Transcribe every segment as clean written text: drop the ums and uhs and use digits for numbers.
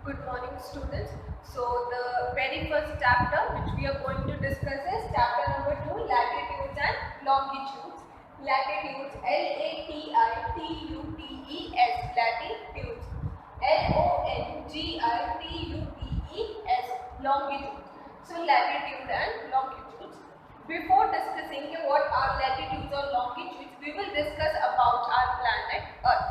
Good morning, students. So the very first chapter which we are going to discuss is chapter number 2, latitudes and longitudes. Latitudes, Latitudes, latitudes, Longitudes, longitudes. So latitude and longitudes. Before discussing what are latitudes or longitudes, we will discuss about our planet Earth.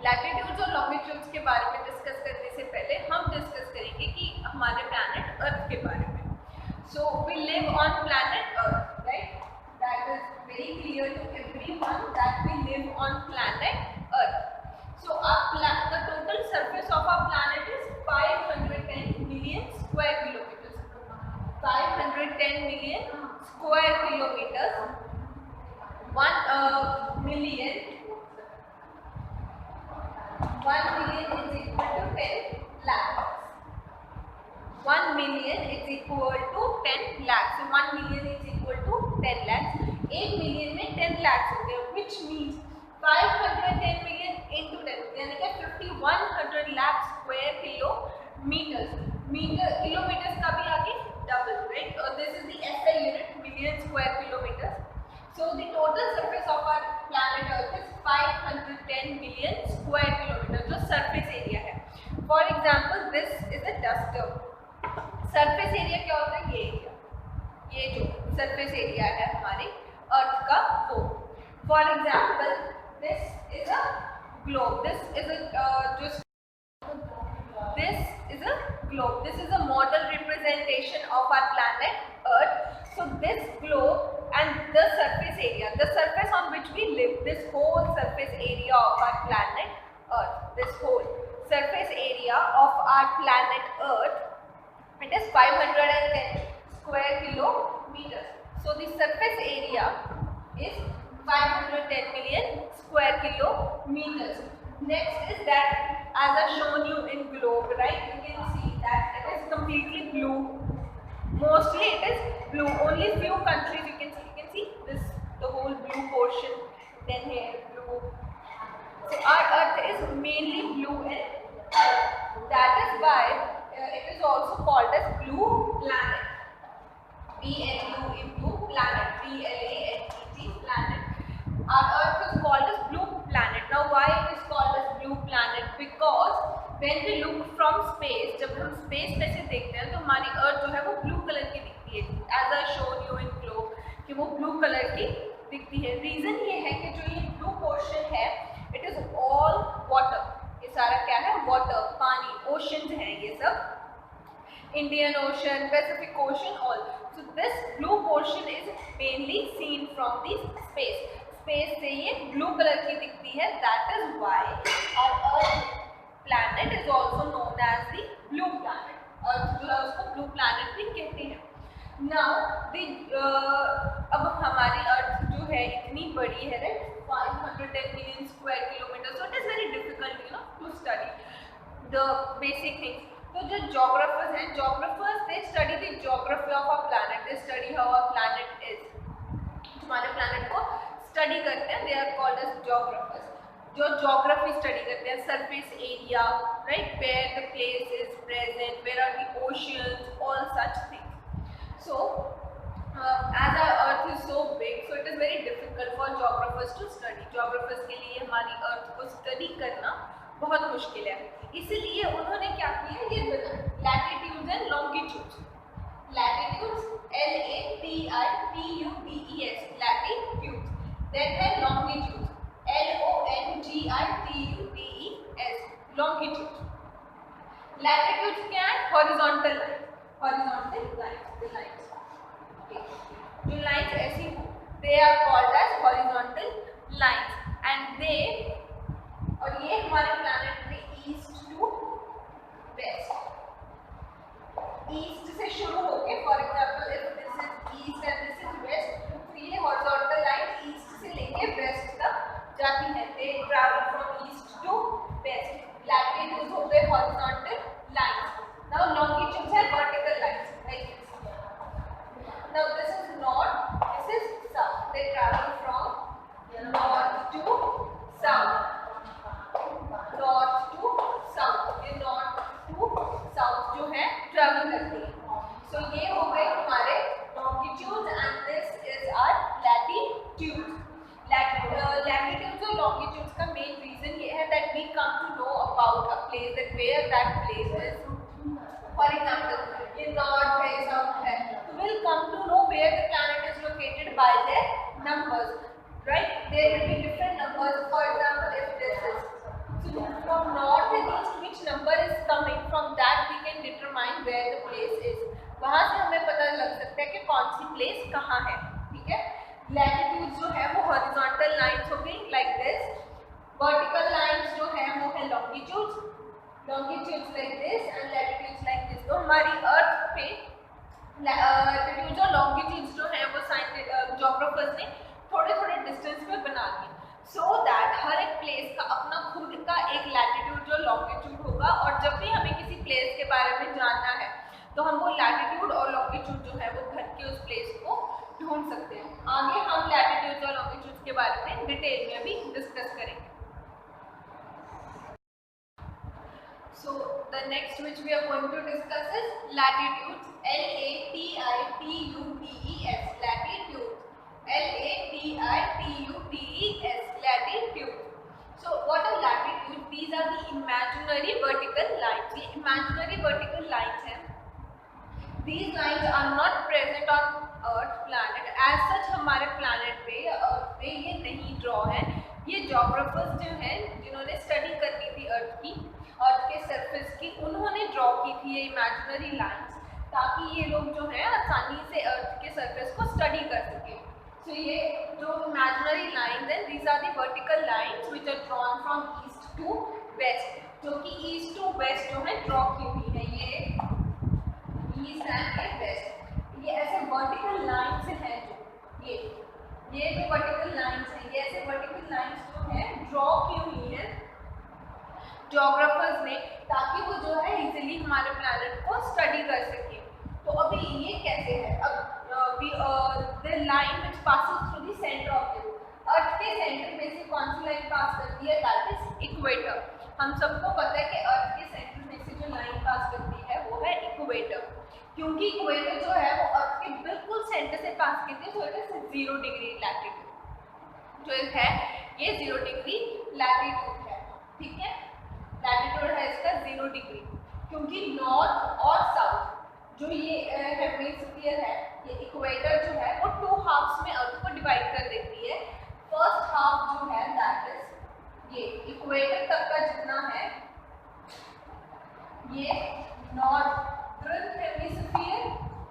Latitudes और longitudes के बारे में discuss करने से पहले हम discuss करेंगे कि हमारे प्लैनेट अर्थ के बारे में. So we live on planet earth, right? That is very clear to everyone that we live on planet earth. So the total surface of our planet is 510 million square kilometers. 510 million square kilometers. 1 million is equal to 10 lakhs. 1 million is equal to 10 lakhs. So 1 million is equal to 10 lakhs. 1 million में 10 lakhs होते हैं, which means 510 million into 10, यानी कि 5100 lakh square kilometers. Kilometers का भी आगे double, right? This is the SI unit, million square kilometers. So the total surface of our planet Earth is 510 million square kilometers, जो surface area है. For example, this is a duster. Surface area क्या होता है? ये area, ये जो surface area है हमारे Earth का वो. For example, this is a globe. This is a globe. This is a model representation of our planet Earth. So this globe and the surface area, the surface on which we live, this whole surface area of our planet Earth, this whole surface area of our planet Earth, it is 510 square kilometers. So the surface area is 510 million square kilometers. Next is that, as I shown you in globe, right? You can see that it is completely blue. Mostly it is blue. Only few countries you can see this, the whole blue portion. Then here blue. So our Earth is mainly blue, and that is why it is also called as blue planet. BLUE, blue planet. PLANET, planet. Our Earth is called as blue planet. Now why it is called as blue planet? Because when we look from space, जब हम space में से देखते हैं तो हमारी अर्थ जो है वो ब्लू कलर की दिखती है. As I showed you in globe कि वो ब्लू कलर की दिखती है. रीजन ये है कि जो ये ब्लू पोर्शन है, इट इज ऑल वाटर. ये सारा क्या है? वाटर, पानी, ओशंस हैं ये सब. Indian Ocean, Pacific Ocean, all. So this blue portion is mainly seen from the space. Space से ये blue कलर की दिखती है. That is why our Earth planet is also known as the blue planet. Earth जो है उसको blue planet भी कहते हैं. Now अब हमारी अर्थ जो है इतनी बड़ी है, right? 510 million square kilometers. So it is very difficult, to study the basic things. तो जो geographers हैं, they study the geography of our planet. They study how our planet is. हमारे planet को study करते हैं. They are called as geographers. जो geography study करते हैं, surface area, right? Where the place is present, where are the oceans, all such things. So as our Earth is so big, so it is very difficult for geographers to study. Geographers के लिए हमारी Earth को study करना बहुत मुश्किल है. इसीलिए उन्होंने क्या किया, ये latitudes and longitudes. Latitudes LATITUDES, latitudes. Then है लॉन्गिट्यूड्स, LONGITUDES, लॉन्गिट्यूड्स. लैटिट्यूड्स क्या है? Horizontal line. Horizontal lines, the lines. जो लाइन्स ऐसी हो, they are called as horizontal lines. And they, और ये हमारे प्लैनेट में ईस्ट टू वेस्ट, ईस्ट से शुरू होके, for example if this is east and this is west, तो ये हॉरिजॉन्टल लाइन ईस्ट से लेके वेस्ट तक जाती है. They travel from east to west. Latitudes होते हैं हॉरिजॉन्टल लाइंस. नाउ लॉन्गिट्यूड्स है vertical lines, like this. Now this is north, this is south. They travel from north to south, north we come to know about a place, that where that place is, for example ये north है, south है, so we'll come to know where the planet is located by their numbers, right? There will be different numbers. For example, if this is, so from north and east which number is coming, from that we can determine where the place is. वहाँ से हमें पता लग सकता है कि कौन सी place कहाँ है, ठीक है? लैटिट्यूड जो है वो हॉरिजॉन्टल लाइंस हो गई लाइक दिस, वर्टिकल लाइंस जो है वो है longitudes, longitudes like this and latitudes like this. तो हमारी अर्थ पे लैटिट्यूड्स और लॉन्गिट्यूड्स जो है वो ज्योग्राफर्स ने थोड़े थोड़े डिस्टेंस पे बना दिए, सो दैट हर एक प्लेस का अपना खुद का एक लैटिट्यूड जो लॉन्गिट्यूड होगा, और जब भी हमें किसी प्लेस के बारे में जानना है तो हम वो लैटिट्यूड और लॉन्गिट्यूड जो है वो भर के उस प्लेस को ढूंढ सकते हैं। आगे हम लैटिट्यूड और लॉन्गिट्यूड के बारे में डिटेल में भी डिस्कस करेंगे। So the next which we are going to discuss is latitudes, L-A-T-I-T-U-D-E-S, latitudes, L-A-T-I-T-U-D-E-S, latitude. So what are latitudes? These are the imaginary vertical lines. ये imaginary vertical lines हैं। These lines are not present on Earth planet. As such हमारे planet पे या Earth पे ये नहीं draw है। ये geographers जो हैं जिन्होंने study करनी थी Earth की, Earth के surface की, उन्होंने draw की थी ये imaginary lines, ताकि ये लोग जो हैं आसानी से Earth के surface को study कर सकें। So ये जो imaginary lines हैं, these are the vertical lines which are drawn from east to west, जो कि east to west जो है draw की हुई है, ये ईस्ट एंड वेस्ट। ये ऐसे वर्टिकल लाइंस हैं जो ये जो वर्टिकल लाइंस हैं, ये ऐसे वर्टिकल लाइंस जो हैं ड्रॉ की हुई हैं ज्योग्राफर्स ने, ताकि वो जो है इजीली हमारे प्लैनेट को स्टडी कर सके। तो अभी ये कैसे है, अब the line which passes through the centre of the earth के सेंटर में से कौन सी लाइन पास करती है, दैट इज इक्वेटर। हम सबको पता है कि अर्थ के सेंटर में से जो लाइन पास करती है वो है इक्वेटर, क्योंकि इक्वेटर जो है वो अर्थ के बिल्कुल सेंटर से पास करती है, तो इट इज 0 डिग्री लैटिट्यूड जो है, ये 0 डिग्री लैटिट्यूड है, ठीक है? लैटिट्यूड है इसका 0 डिग्री, क्योंकि नॉर्थ और साउथ जो ये हेमिस्फीयर है, ये इक्वेटर जो है वो 2 हाफ्स में अर्थ को डिवाइड कर देती है। फर्स्ट हाफ जो है दैट इज ये इक्वेटर तक का जितना है, ये नॉर्दर्न हेमिस्फीयर,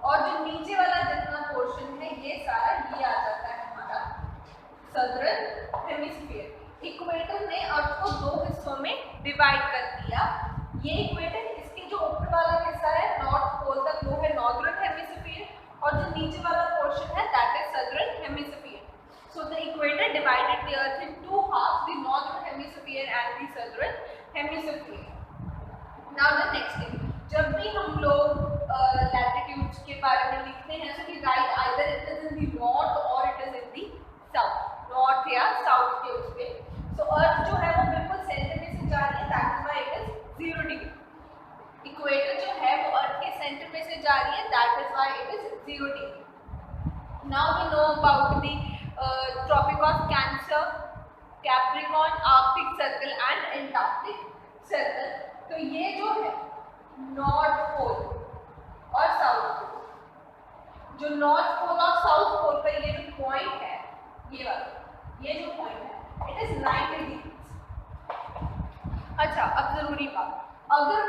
और जो नीचे वाला जितना पोर्शन है ये सारा ये आ जाता है हमारा सदर्न हेमिस्फीयर। इक्वेटर ने अर्थ को 2 हिस्सों में डिवाइड कर दिया। ये इक्वेटर, इसके जो ऊपर वाला हिस्सा है नॉर्थ पोल तक, वो है नॉर्दर्न हेमिस्फीयर, और जो नीचे वाला पोर्शन है that is southern hemisphere. So the equator divided the earth in 2 halves, the northern hemisphere and the southern hemisphere. Now the next thing, जब भी हम लोग लैटिट्यूड्स के बारे में लिखते हैं, so we write either it is in the north और it is in the south, north या साउथ के उस पे। सो अर्थ जो है वो बिल्कुल सेंटर में से जा रही है, that is why it is 0 degree. Equator जो है वो अर्थ के सेंटर में से जा रही है, that is why it is 0 degree. Now we know about the Tropic of Cancer, Capricorn, Arctic Circle and Antarctic Circle. तो ये जो है नॉर्थ पोल और साउथ पोल, जो नॉर्थ पोल और साउथ पोल पर ये जो पॉइंट है, ये वाला, ये जो पॉइंट है इट इज 90 डिग्री। अच्छा, अब जरूरी बात, अगर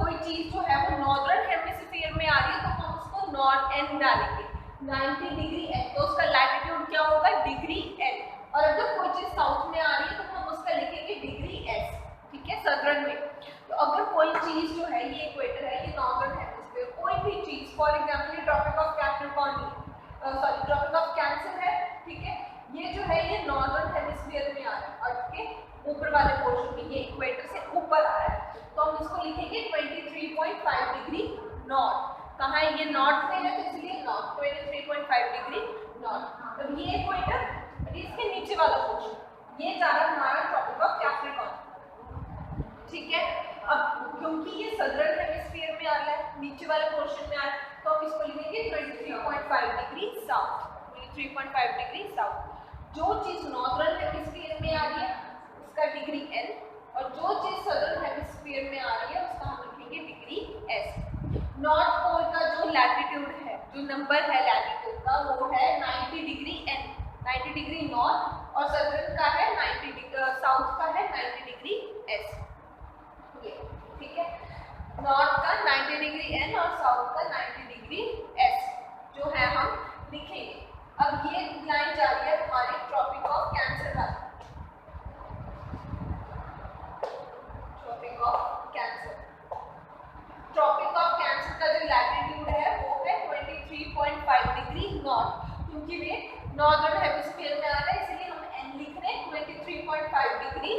कोई चीज जो है वो नॉर्दर्न हेमिस्फीयर में आ रही है तो हम उसको नॉर्थ एन डालेंगे, 90 डिग्री एन, तो उसका लैटिट्यूड क्या होगा, डिग्री एन। और अगर कोई चीज साउथ में आ रही है तो हम उसका लिखेंगे डिग्री एस, ठीक है, सदर्न में। तो अगर कोई चीज जो है, ये इक्वेटर है, ये नॉर्दर्न हेमिस्फीयर, कोई भी चीज, फॉर एग्जांपल ये Tropic of Capricorn, sorry Tropic of Cancer है, ठीक है, ये जो है ये नॉर्दर्न हेमिस्फीयर में आ रहा है, अर्थ के ऊपर वाले पोर्शन में, ये इक्वेटर से ऊपर आ रहा है, तो हम इसको लिखेंगे 23.5 डिग्री नॉर्थ। कहाँ है, ये नॉर्थ में है, तो इसलिए नॉर्थ, 23.5 डिग्री नॉर्थ। तो ये इक्वेटर, इसके नीचे वाला पोर्शन, ये जा रहा है हमारा ट्रॉपिक ऑफ कैप्रिकॉर्न, ठीक है। अब क्योंकि ये सदर्न हेमिस्फीयर में आ रहा है, नीचे वाले पोर्शन में आ रहा है, तो हम इसको लिखेंगे 23.5 डिग्री साउथ, 23.5 डिग्री साउथ। जो चीज नॉर्दर्न हेमिस्फीयर में आ रही है उसका डिग्री एन, और जो चीज सदर्न हेमिस्फीयर में आ रही है उसका हम लिखेंगे डिग्री एस। नॉर्थ पोल का जो लैटिट्यूड है, जो नंबर है लैटिट्यूड का, वो है 90 डिग्री एन, 90 डिग्री नॉर्थ, और सदर्न का है 90 डिग्री, साउथ का है 90 डिग्री एस। ठीक है, नॉर्थ का 90 डिग्री एन और साउथ का 90 डिग्री एस जो है हम लिखेंगे। अब ये लाइन जा रही है हमारी ट्रॉपिक ऑफ कैंसर वाली, Tropic of Cancer. Tropic of Cancer का जो लैटिट्यूड है वो है 23.5 डिग्री नॉर्थ, क्योंकि ये नॉर्दर्न हेमिस्फीयर में आ रहा है इसलिए हम एन लिख रहे हैं 23.5 degree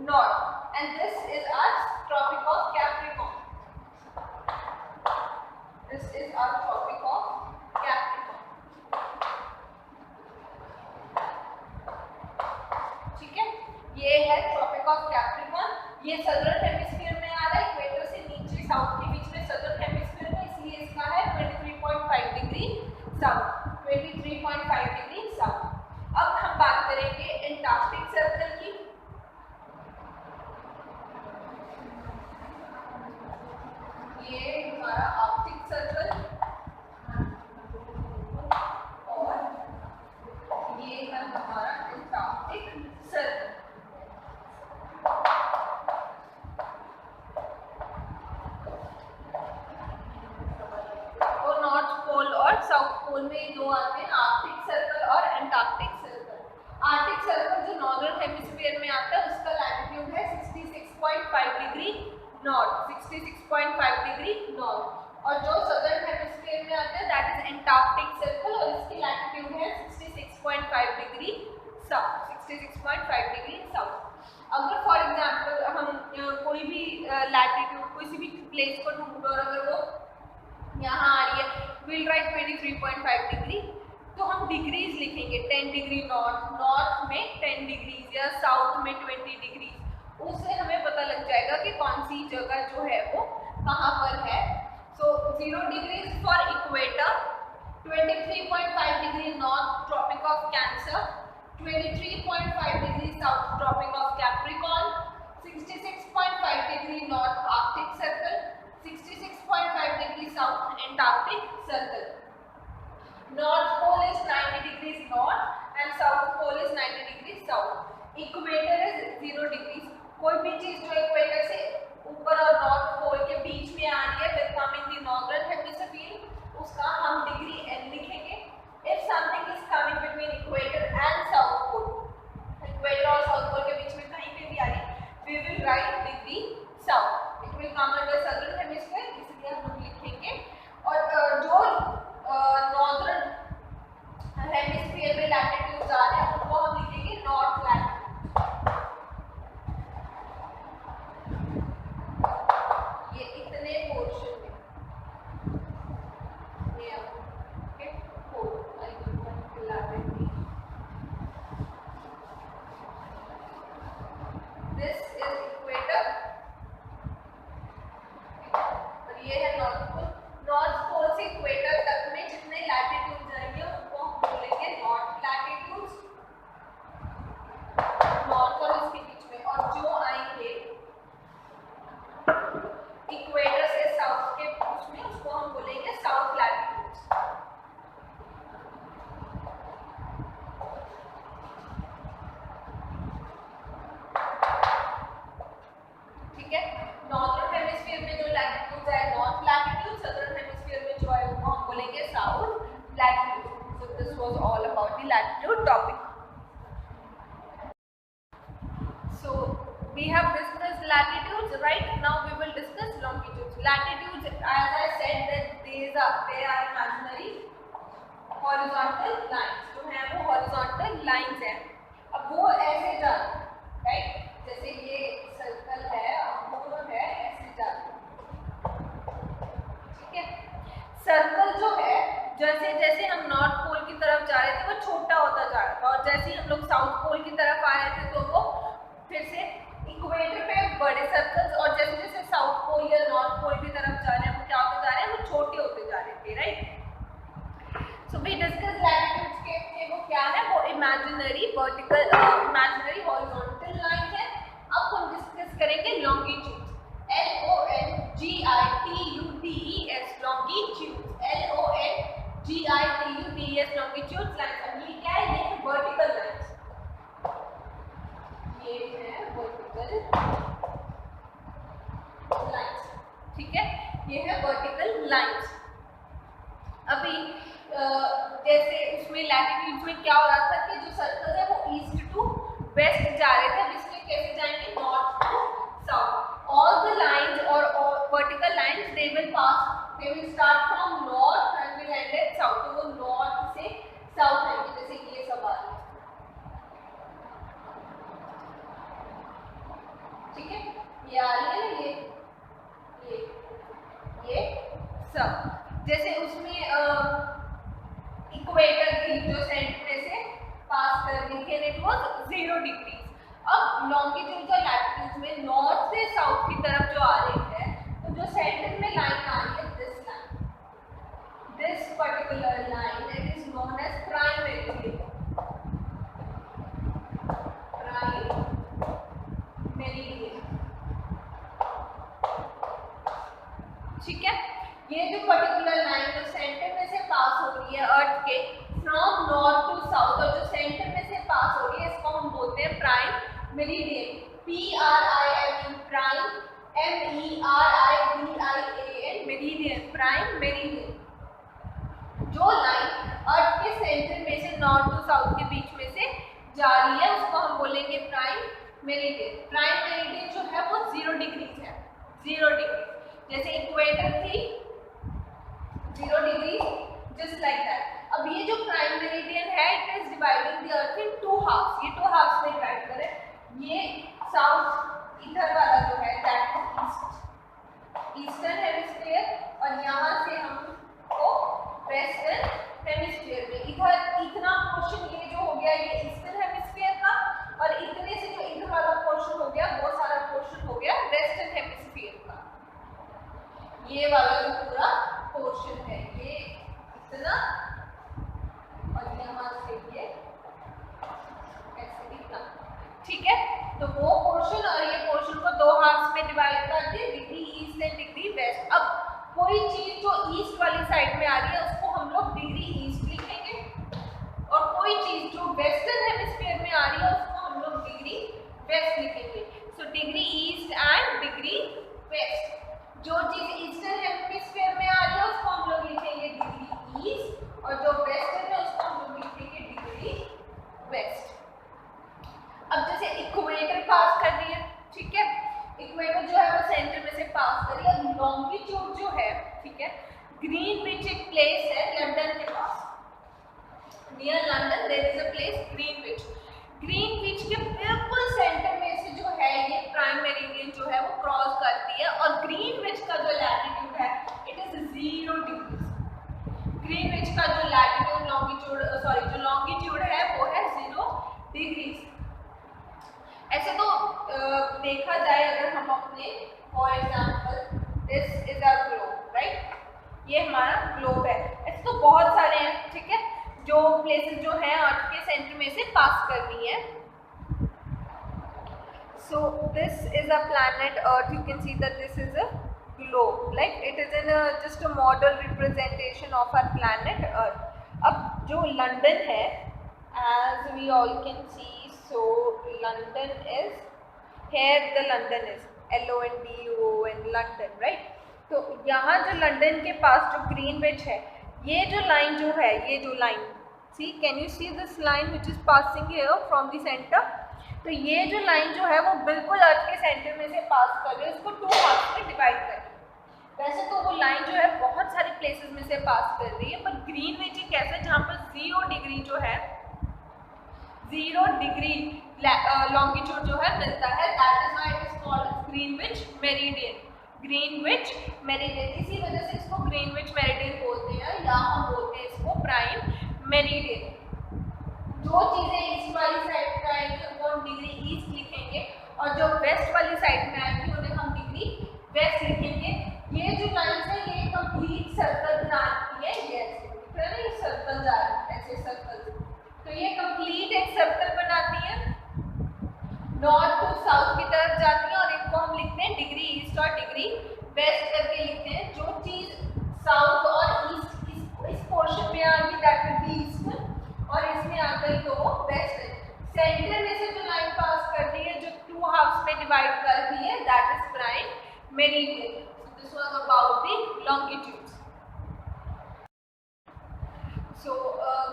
north. And this is our Tropic of Capricorn, this is our Tropic of Capricorn. ठीक है, ये है ट्रॉपिक ऑफ कैप्रिकॉर्न। ये सदर्न हेमिस्फीयर में आ रहा है, इक्वेटर से नीचे साउथ के बीच में सदर्न हेमिस्फीयर में, इसलिए इसका है 23.5 डिग्री साउथ, 23.5 डिग्री साउथ। अब हम बात करेंगे एंटार्क्टिक सर्कल की। ये हमारा आर्कटिक सर्कल और ये है हमारा एंटार्क्टिक सर्कल। और नॉर्थ पोल और साउथ पोल में दो आते हैं, आर्कटिक सर्कल और एंटार्क्टिक सर्कल। आर्कटिक सर्कल जो नॉर्दर्न हेमिस्फीयर में आता है उसका लैटिट्यूड है 66.5 डिग्री नॉर्थ, 66.5 डिग्री नॉर्थ, और जो सदर्न हेमिस्फीयर में आता है दैट इज एंटार्क्टिक सर्कल और इसकी लैटिट्यूड है 66.5 डिग्री साउथ, 66.5 डिग्री साउथ। अगर फॉर एग्जांपल हम कोई भी लैटिट्यूड किसी भी प्लेस को ढूंढ और अगर वो यहाँ आ रही है, विल राइट 23.5 डिग्री, तो हम डिग्रीज लिखेंगे 10 डिग्री नॉर्थ, नॉर्थ में 10 डिग्रीज या साउथ में 20 डिग्रीज, उससे हमें पता लग जाएगा कि कौन सी जगह जो है वो कहाँ पर है। So 0 degrees for equator, 23.5 degree north Tropic of Cancer, 23.5 degree south Tropic of Capricorn, 66.5 degree north Arctic Circle, 66.5 degree south Antarctic Circle. North Pole is 90 degrees north and south Pole is 90 degree south. Equator is 0 degrees. कोई भी चीज जो equator से ऊपर और north pole के बीच में आ रही है will come in the northern hemisphere, उसका हम डिग्री एन लिखेंगे। If something is coming between equator and south pole, equator और साउथ पोल के बीच में कहीं पे भी आ रही है, we will write degree south, it will come under southern hemisphere, इसलिए हम लोग लिखेंगे। और जो नॉर्दर्न हेमिस्फीयर में लैटिट्यूड्स आ रहे हैं उनको हम लिखेंगे नॉर्थ लैटिट्यूड। ये इतने पोर्शन में ये ओके दिस इज इक्वेटर और ये है नॉर्थ पोल। नॉर्थ पोल से इक्वेटर तक में जितने लैटिट्यूड जाएंगे उनको हम बोलेंगे नॉर्थ लैटिट्यूड्स, नॉर्थ और उसके बीच में, और जो आएंगे इक्वेटर से साउथ के बीच में उसको हम बोलेंगे साउथ लैटिट्यूड्स। ठीक है, नॉर्दर्न हेमिस्फीयर में जो लैटिट्यूड्स है नॉर्थ लैटिट्यूड, सदर्न हेमिस्फीयर में जो है वो हम बोलेंगे south latitude. So this was all about the latitude topic. So we have discussed latitudes, right? Now we will discuss longitudes. Latitudes, as I said, that they are imaginary horizontal lines. जो है वो horizontal lines हैं। अब वो ऐसे जा रहे हैं, right? जैसे ये सर्कल है, अब वो है ऐसे जा रहे हैं। ठीक है, सर्कल जो है जैसे जैसे हम नॉर्थ पोल की तरफ जा रहे थे वो छोटा होता जा रहा था, और जैसे ही हम लोग साउथ पोल की तरफ आ रहे थे तो वो फिर से इक्वेटर पे बड़े सर्कल्स, और जैसे जैसे साउथ पोल या नॉर्थ पोल की तरफ जा रहे हैं वो क्या होते जा रहे हैं, वो छोटे होते जा रहे थे, right. So we discuss latitudes के वो क्या है, वो imaginary vertical imaginary horizontal line है। अब हम डिस्कस करेंगे longitude, LONGITUDES longitude, LONGITUDES longitude lines. अब ये क्या है? ये है वर्टिकल लाइन्स, ये है वर्टिकल लाइन्स, ठीक है, ये है वर्टिकल लाइन्स। अभी जैसे उसमें लैटिट्यूड में क्या हो रहा था कि जो सर्कल है वो ईस्ट टू वेस्ट जा रहे थे, अब इसमें कैसे जाएंगे? North to south. All the lines और vertical lines they will start from north and will end at south. तो वो नॉर्थ से साउथ आएंगे, जैसे ये सब आ रही है, ठीक है, ये आ रही है ना, ये सब। जैसे उसमें इक्वेटर थी जो सेंटर में से पास कर रही थी एंड इट वाज 0 डिग्री। अब लॉन्गिट्यूड और लैटिट्यूड में नॉर्थ से साउथ की तरफ जो आ रही है, तो जो सेंटर में लाइन आ रही है, this particular line it is known as prime meridian, prime meridian, ठीक है। ये जो पर्टिकुलर लाइन जो सेंटर में से पास हो रही है अर्थ के फ्रॉम नॉर्थ टू साउथ, और जो सेंटर में से पास हो रही है इसको हम बोलते हैं prime meridian, PRIME, prime, MERIDIAN, meridian, prime meridian. जो लाइन अर्थ के सेंटर में से नॉर्थ टू साउथ के बीच में से जा रही है उसको हम बोलेंगे प्राइम मेरिडियन। प्राइम मेरिडियन जो है वो 0 डिग्रीज है, 0 डिग्री। जैसे इक्वेटर थी 0 डिग्री, जस्ट लाइक दैट। अब ये जो प्राइम मेरिडियन है it is dividing the earth in 2 halfs, ये 2 हाफ्स में डिवाइड करें। ये साउथ इधर वाला जो है that is east, eastern hemisphere, और यहाँ से हमको वेस्टर्न हेमिस्फीयर में इधर इतना पोर्शन ये जो हो गया ये ईस्टर्न हेमिस्फीयर का, और इतने से जो इधर वाला पोर्शन हो गया वो सारा पोर्शन हो गया वेस्टर्न हेमिस्फीयर का। ये वाला जो पूरा पोर्शन है ये इतना, और यहाँ से ये ऐसे इतना, ठीक है। तो वो पोर्शन और ये पोर्शन को 2 हाफ्स में डिवाइड कर दिए, degree east and degree west. अब कोई चीज जो ईस्ट वाली साइड में आ रही है उसको हम लोग डिग्री ईस्ट लिखेंगे, और कोई चीज जो वेस्टर्न हेमिस्फीयर में आ रही है उसको हम लोग डिग्री वेस्ट लिखेंगे। So degree east and degree west. जो चीज ईस्टर्न हेमिस्फीयर में आ रही है उसको हम लोग लिखेंगे डिग्री ईस्ट, और जो वेस्टर्न है उसको हम लोग लिखेंगे डिग्री वेस्ट। अब जैसे इक्वेटर पास कर रही है, ठीक है, इक्वेटर जो है वो सेंटर में से पास कर रही है। लॉन्गिट्यूड जो है, ठीक है, ग्रीनविच एक प्लेस है लंदन के पास, near London there is a place Greenwich. Greenwich के बिल्कुल सेंटर में से जो है ये प्राइम मेरिडियन जो है वो क्रॉस करती है, और ग्रीनविच का जो लैटिट्यूड है इट इज 0 डिग्री। ग्रीनविच का जो लैटिट्यूड जो लॉन्गिट्यूड है वो है 0 डिग्री। ऐसे तो देखा जाए अगर हम अपने for example this is a globe, right, ये हमारा ग्लोब है। ऐसे तो बहुत सारे हैं, ठीक है, जो प्लेसेस जो हैं अर्थ के सेंटर में से पास कर रही है। सो this is a planet earth, you can see that this is a globe, like it is in just a model representation of our planet Earth. अब जो लंदन है, as we all can see, so London is here, the London is LONDON, London, right? तो यहाँ जो London के पास जो Greenwich है, ये जो लाइन जो है, ये जो line, see, can you see this line which is passing here from the center? तो ये जो लाइन जो है वो बिल्कुल अर्थ के सेंटर में से पास कर रही है, उसको 2 हाफ में डिवाइड कर। वैसे तो वो लाइन जो है बहुत सारे प्लेसेस में से पास कर रही है, पर ग्रीनविच एक ऐसा जहाँ पर 0 डिग्री जो है, 0 डिग्री लॉन्गिट्यूड जो है मिलता है, that is why it is called Greenwich meridian. Greenwich meridian, इसी वजह से इसको ग्रीनविच मेरिडियन बोलते हैं, या हम बोलते हैं इसको प्राइम मेरिडियन। जो चीजें ईस्ट वाली साइड पे आएंगी उनको हम डिग्री ईस्ट लिखेंगे, और जो वेस्ट वाली साइड में आएंगी उन्हें हम डिग्री वेस्ट लिखेंगे। ये जो लाइन्स है ये कंप्लीट सर्कल बनाती है, ये ऐसे दिख रहा है ना, ये सर्कल जा रहा है ऐसे सर्कल, तो ये कंप्लीट एक सर्कल बनाती है, नॉर्थ टू साउथ की तरफ जाती है, और इनको meridian. So this was about the longitudes. So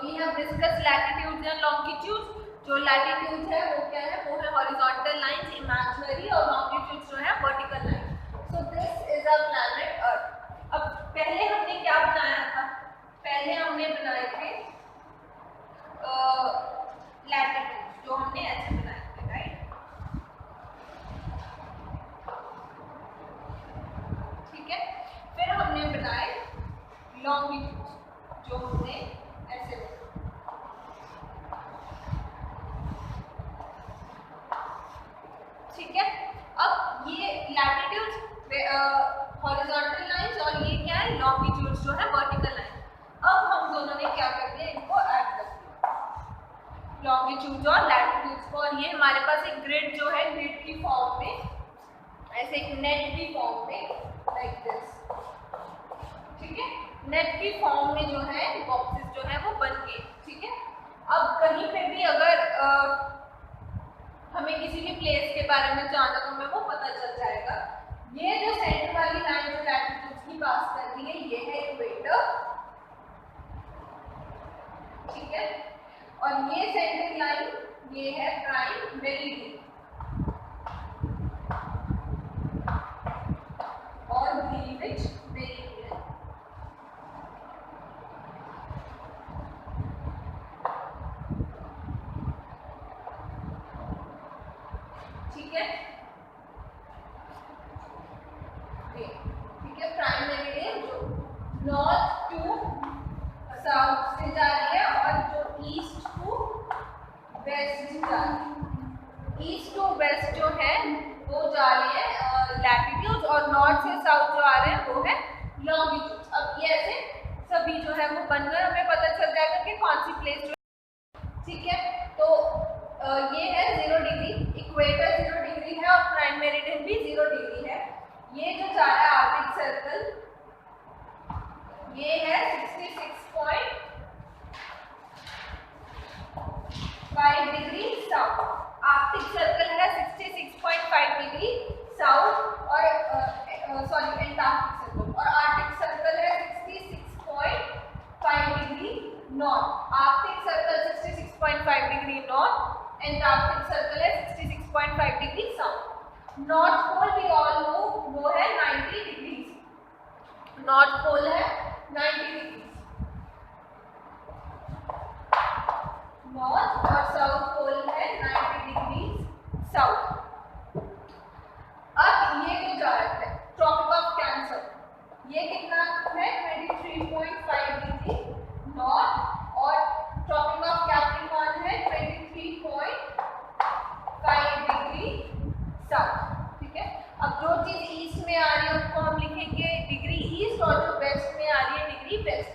we have discussed latitudes and longitudes. जो लैटिट्यूड है वो क्या है, वो है हॉरिजॉन्टल लाइंस इमेजिनरी, और लॉन्गिट्यूड जो है vertical line. So this is a planet Earth. अब पहले हमने क्या बनाया था, पहले हमने बनाए थे लैटिट्यूड, जो हमने ऐसे बनाए थे, राइट. ठीक है. फिर हमने बनाए लॉन्गिट्यूड, जो हमने ऐसे बनाए. ठीक है. अब ये लैटिट्यूड्स हॉरिजॉन्टल लाइंस और ये क्या है, लॉन्गिट्यूड्स जो है वर्टिकल लाइन. अब हम दोनों ने क्या कर दिया, इनको ऐड कर दिया, लॉन्गिट्यूड्स और लैटिट्यूड्स को. और ये हमारे पास एक ग्रिड जो है, ग्रिड की फॉर्म में, ऐसे एक नेट की फॉर्म में, लाइक दिस. ठीक है. नेट की फॉर्म में जो है बॉक्सेस जो है वो बन गए. ठीक है. अब कहीं पे भी अगर हमें किसी भी प्लेस के बारे में जानना तो हमें वो पता चल जाएगा. ये जो सेंटर वाली लाइन जो लैटिट्यूड्स की पास कर रही है, ये है इक्वेटर. ठीक है. और ये सेंटर लाइन, ये है प्राइम मेरिडियन, और ग्रीनविच मेरिडियन. ठीक है. ठीक है. प्राइम मेरिडियन जो नॉर्थ टू साउथ से जा रही है, और जो ईस्ट टू वेस्ट से जा रही है. ईस्ट टू वेस्ट जो है वो जा रही है लैटिट्यूड, और नॉर्थ से साउथ जो आ रहे हैं वो है लॉन्गिट्यूड. अब ये ऐसे सभी जो है वो बनकर हमें पता चल जाएगा कि कौन सी प्लेस जो. ठीक है. तो ये है 0 डिग्री, इक्वेटर 0 डिग्री है, और प्राइम मेरिडियन भी 0 डिग्री है. ये जो जा रहा है आर्टिक सर्कल, ये है 66.5 डिग्री साउथ. आर्टिक सर्कल है 66.5 डिग्री साउथ, और सॉरी एंटार्क्टिक सर्कल, और आर्टिक सर्कल है 66.5 degree north. Arctic circle 66.5 degree north, Antarctic circle है 66.5 डिग्री साउथ. नॉर्थ पोल भी ऑल नो वो है 90 डिग्री. नॉर्थ पोल है 90 डिग्री. नॉर्थ और साउथ पोल है 90 डिग्री साउथ. अब ये जो जा रहा है ट्रॉपिक ऑफ कैंसर, ये कितना है 23.5 डिग्री नॉर्थ, और ट्रॉपिक ऑफ कैप्रिकॉर्न है 23.5 डिग्री साउथ. ठीक है. अब जो चीज ईस्ट में आ रही है उसको हम लिखेंगे डिग्री ईस्ट, और जो वेस्ट में आ रही है डिग्री वेस्ट.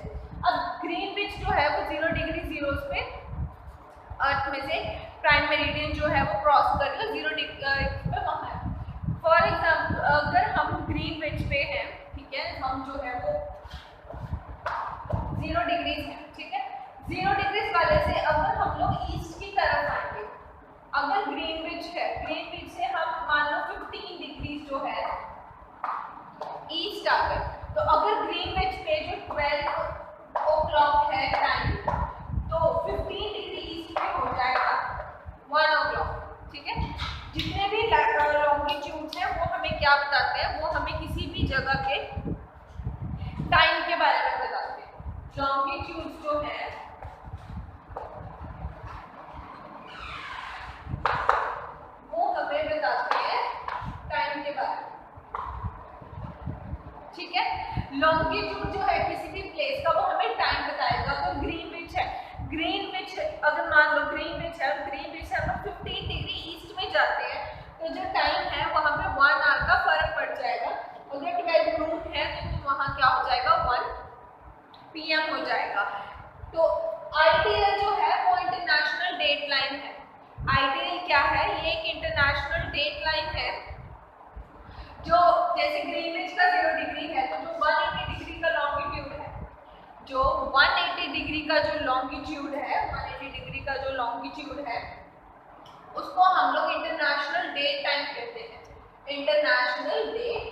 अब ग्रीनविच जो है वो 0 डिग्री जीरोस पे अर्थ में से प्राइम मेरिडियन जो है वो क्रॉस कर रही है 0 डिग्री पे वहाँ है. फॉर एग्जाम्पल अगर हम ग्रीनविच पे हैं, ठीक है, हम जो है वो 0 डिग्री है. ठीक है. 0 डिग्री वाले से अगर हम लोग ईस्ट की तरफ आएंगे, अगर ग्रीनविच है, ग्रीनविच से हम मान लो 15 डिग्री जो है ईस्ट आकर, तो अगर ग्रीनविच पे जो 12 o'clock है टाइम, तो 15 डिग्री ईस्ट पे हो जाएगा 1 o'clock. ठीक है. जितने भी लॉन्गिट्यूड हैं वो हमें क्या बताते हैं, वो हमें किसी भी जगह के टाइम के बारे में बताते हैं. लॉन्गिट्यूड जो है वो हमें बताते हैं टाइम के बारे में. ठीक है. लॉन्गिट्यूड जो है किसी भी प्लेस का वो हमें टाइम बताएगा. तो ग्रीनविच है, ग्रीनविच अगर मान लो ग्रीनविच है, ग्रीनविच से हम 15 डिग्री ईस्ट में जाते हैं, तो जो टाइम है वहाँ पे 1 आवर का फर्क पड़ जाएगा. अगर 12 नून है तो वहाँ क्या हो जाएगा 1 PM हो जाएगा. तो आईटीएल जो है वो इंटरनेशनल डेट लाइन है. आईटीएल क्या है, ये एक इंटरनेशनल डेट लाइन है. जो जैसे ग्रीनविच का 0 डिग्री है, तो जो 180 डिग्री का लॉन्गिट्यूड है, जो 180 डिग्री का जो लॉन्गिट्यूड है, 180 डिग्री का जो लॉन्गिट्यूड है, उसको हम लोग इंटरनेशनल डेट टाइम कहते हैं. इंटरनेशनल डेट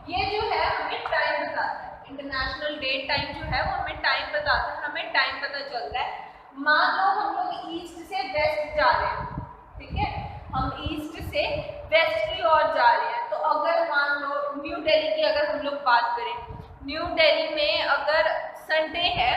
ये जो है हमें टाइम बताता है, इंटरनेशनल डेट टाइम जो है वो हमें टाइम बताता है, हमें टाइम पता चलता है। मान लो हम लोग ईस्ट से वेस्ट जा रहे हैं, ठीक है, हम ईस्ट से वेस्ट की ओर जा रहे हैं, तो अगर मान लो न्यू दिल्ली की अगर हम लोग बात करें, न्यू दिल्ली में अगर संडे है,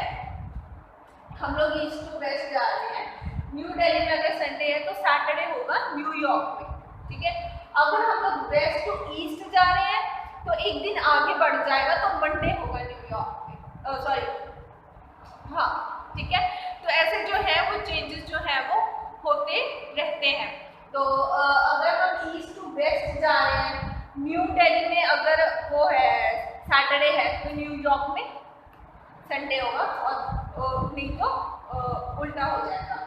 हम लोग ईस्ट टू वेस्ट जा रहे हैं, न्यू दिल्ली में अगर संडे है तो सैटरडे होगा न्यूयॉर्क में, ठीक है। अगर हम लोग वेस्ट टू ईस्ट जा रहे हैं तो एक दिन आगे बढ़ जाएगा तो मंडे होगा न्यूयॉर्क में, सॉरी, हाँ, ठीक है। तो ऐसे जो है वो चेंजेस जो है वो होते रहते हैं। तो अगर हम ईस्ट टू वेस्ट जा रहे हैं, न्यू दिल्ली में अगर वो है सैटरडे है तो न्यूयॉर्क में संडे होगा, और नहीं तो उल्टा हो जाएगा,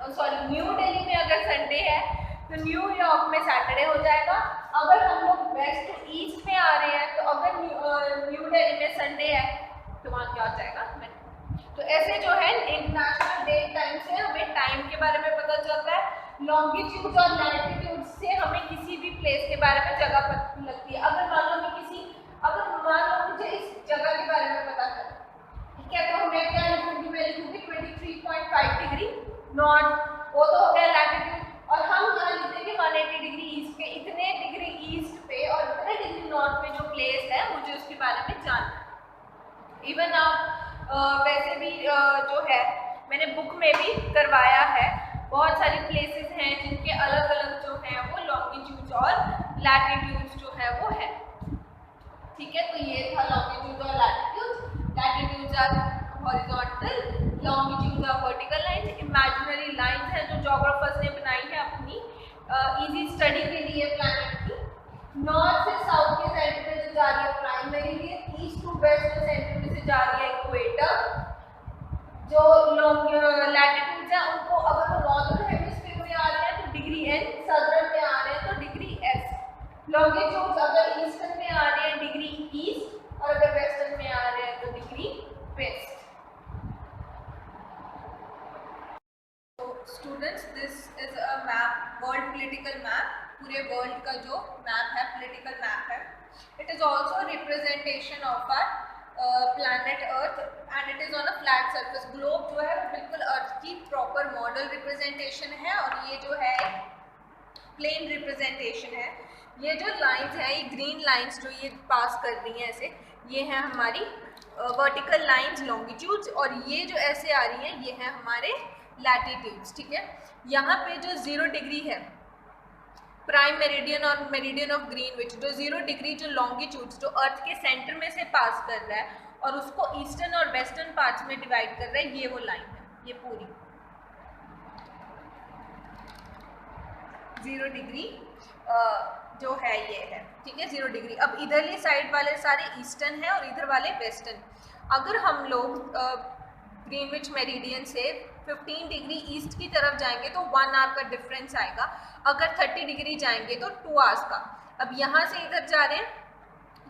सॉरी, न्यू दिल्ली में अगर संडे है तो न्यूयॉर्क में सैटरडे हो जाएगा। अगर हम लोग वेस्ट टू ईस्ट में आ रहे हैं तो अगर न्यू दिल्ली में संडे है तो वहाँ क्या हो जाएगा। तो ऐसे जो है इंटरनेशनल डेट टाइम से हमें टाइम के बारे में पता चलता है। लॉन्गिट्यूड और लैटिट्यूड से हमें किसी भी प्लेस के बारे में जगह पता लगती है। अगर मान लो मुझे इस जगह के बारे में पता चला, ठीक है, तो मैं क्या लिखूंगी, मैं लिखूंगी 23.5 डिग्री नॉर्थ, वो तो हो गया लैटिट्यूड, और हम यहाँ लिख देंगे 180 डिग्री ईस्ट पे, इतने डिग्री ईस्ट पे और इतने डिग्री नॉर्थ पे जो प्लेस है मुझे उसके बारे में जानना है। इवन आप वैसे भी जो है मैंने बुक में भी करवाया है, बहुत सारी प्लेसेस हैं जिनके अलग अलग जो हैं वो लॉन्गिट्यूड और लैटिट्यूड जो है वो है, ठीक है। तो ये था लॉन्गिट्यूड और latitude. Latitudes are horizontal, longitudes are vertical lines, imaginary lines हैं जो ज्योग्राफर्स ने बनाई है अपनी इजी स्टडी के लिए प्लैनेट की। नॉर्थ से साउथ के सेंटर में जो जा रही है prime meridian, east to west के सेंटर में से जा रही है इक्वेटर। जो लैटिट्यूड्स हैं उनको अगर वो नॉर्दर्न हेमिस्फीयर में आ रहे हैं तो डिग्री एन, सदर्न में आ रहे हैं तो डिग्री एस। लॉन्गिट्यूड्स अगर ईस्टर्न में आ रहे हैं डिग्री ईस्ट, और अगर वेस्टर्न में आ रहे हैं तो degree west. Students, this is a map, world political map, पूरे वर्ल्ड का जो मैप है, पॉलिटिकल मैप है। It is also representation of our planet earth and it is on a flat surface. Globe जो है वो बिल्कुल अर्थ की प्रॉपर मॉडल रिप्रेजेंटेशन है, और ये जो है प्लेन रिप्रेजेंटेशन है। ये जो लाइंस हैं, ये ग्रीन लाइंस जो ये पास कर रही हैं ऐसे, ये हैं हमारी वर्टिकल लाइंस लॉन्गिट्यूड्स, और ये जो ऐसे आ रही हैं ये हैं हमारे लैटिट्यूड्स, ठीक है। यहाँ पे जो 0 डिग्री है प्राइम मेरिडियन और मेरिडियन ऑफ ग्रीनविच, जो 0 डिग्री जो लॉन्गिट्यूड्स जो अर्थ के सेंटर में से पास कर रहा है और उसको ईस्टर्न और वेस्टर्न पार्ट्स में डिवाइड कर रहा है, ये वो लाइन है, ये पूरी 0 डिग्री जो है ये है, ठीक है, 0 डिग्री। अब इधरली साइड वाले सारे ईस्टर्न है और इधर वाले वेस्टर्न। अगर हम लोग ग्रीनविच मेरिडियन से 15 डिग्री ईस्ट की तरफ जाएंगे तो 1 आवर का डिफरेंस आएगा। अगर 30 डिग्री जाएंगे तो 2 आवर्स का। अब यहाँ से इधर जा रहे हैं,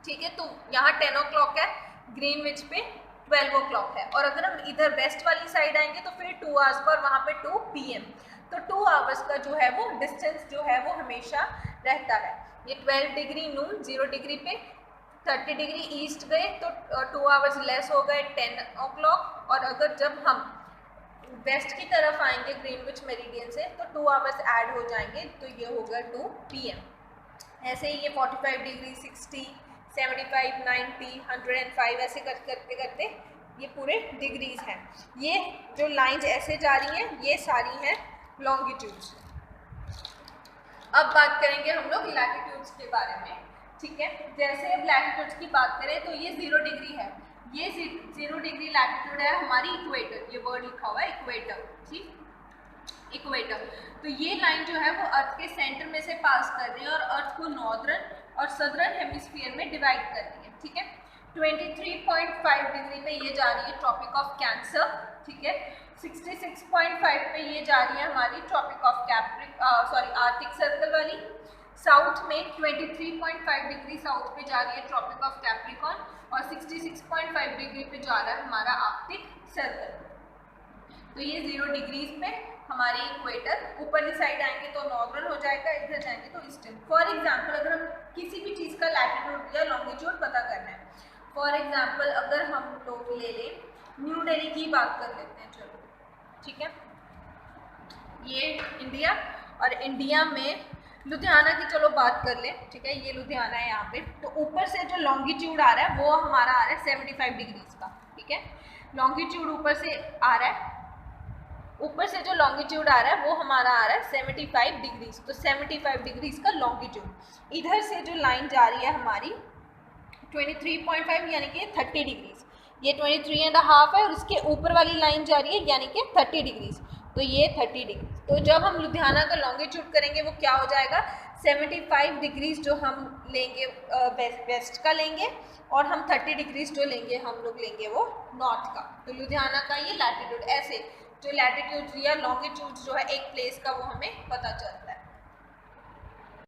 ठीक है, तो यहाँ 10 o'clock है, ग्रीनविच पे 12 o'clock है, और अगर हम इधर वेस्ट वाली साइड आएंगे तो फिर 2 आवर्स का, और वहाँ पे 2 PM। तो 2 आवर्स का जो है वो डिस्टेंस जो है वो हमेशा रहता है। ये 12 डिग्री नून 0 डिग्री पे 30 डिग्री ईस्ट गए तो 2 आवर्स लेस हो गए 10 o'clock, और अगर जब हम वेस्ट की तरफ आएंगे ग्रीनविच मेरिडियन से तो 2 आवर्स ऐड हो जाएंगे, तो ये होगा 2 PM। ऐसे ही ये 45 डिग्री 60 75 90 105 ऐसे करते करते ये पूरे डिग्रीज हैं। ये जो लाइंस ऐसे जा रही हैं ये सारी हैं लॉन्गिट्यूड्स। अब बात करेंगे हम लोग लैटिट्यूड्स के बारे में, ठीक है। जैसे अब लैटिट्यूड्स की बात करें तो ये 0 डिग्री है, ये 0 डिग्री लैटिट्यूड है हमारी इक्वेटर, ये वर्ड लिखा हुआ है इक्वेटर, ठीक, इक्वेटर। तो ये लाइन जो है वो अर्थ के सेंटर में से पास कर रही है और अर्थ को नॉर्दर्न और सदर्न हेमिस्फीयर में डिवाइड कर रही है, ठीक है। 23.5 डिग्री पे ये जा रही है ट्रॉपिक ऑफ कैंसर, ठीक है। 66.5 पे ये जा रही है हमारी ट्रॉपिक ऑफ आर्कटिक सर्कल वाली। साउथ में 23.5 डिग्री साउथ पे जा रही है ट्रॉपिक ऑफ कैप्रिकॉन, और 66.5 डिग्री पे जा रहा है हमारा आर्कटिक सर्कल। तो ये 0 डिग्रीज पे हमारी इक्वेटर, ऊपरली साइड आएंगे तो नॉर्दर्न हो जाएगा, इधर जाएंगे तो ईस्टर्न। फॉर एग्जांपल अगर हम किसी भी चीज़ का लैटिट्यूड या लॉन्गिट्यूड पता करना है, फॉर एग्जांपल अगर हम लोग ले लें न्यू दिल्ली की बात कर लेते हैं, चलो ठीक है, ये इंडिया और इंडिया में लुधियाना की चलो बात कर लें, ठीक है, ये लुधियाना है यहाँ पे। तो ऊपर से जो लॉन्गिट्यूड आ रहा है वो हमारा आ रहा है 75 डिग्रीज का, ठीक है, लॉन्गिट्यूड ऊपर से आ रहा है, ऊपर से जो लॉन्गिट्यूड आ रहा है वो हमारा आ रहा है 75 डिग्रीज। तो 75 डिग्रीज का लॉन्गिट्यूड, इधर से जो लाइन जा रही है हमारी 23.5 यानी कि 30 डिग्रीज, ये 23.5 है और उसके ऊपर वाली लाइन जा रही है यानी कि 30 डिग्रीज, तो ये 30 डिग्री। तो जब हम लुधियाना का लॉन्गिट्यूड करेंगे वो क्या हो जाएगा, 75 डिग्रीज जो हम लेंगे वेस्ट का लेंगे और हम 30 डिग्रीज जो लेंगे हम लोग लेंगे वो नॉर्थ का। तो लुधियाना का ये लैटिट्यूड, ऐसे जो लैटिट्यूड या लॉन्गिट्यूड जो है एक प्लेस का वो हमें पता चलता है।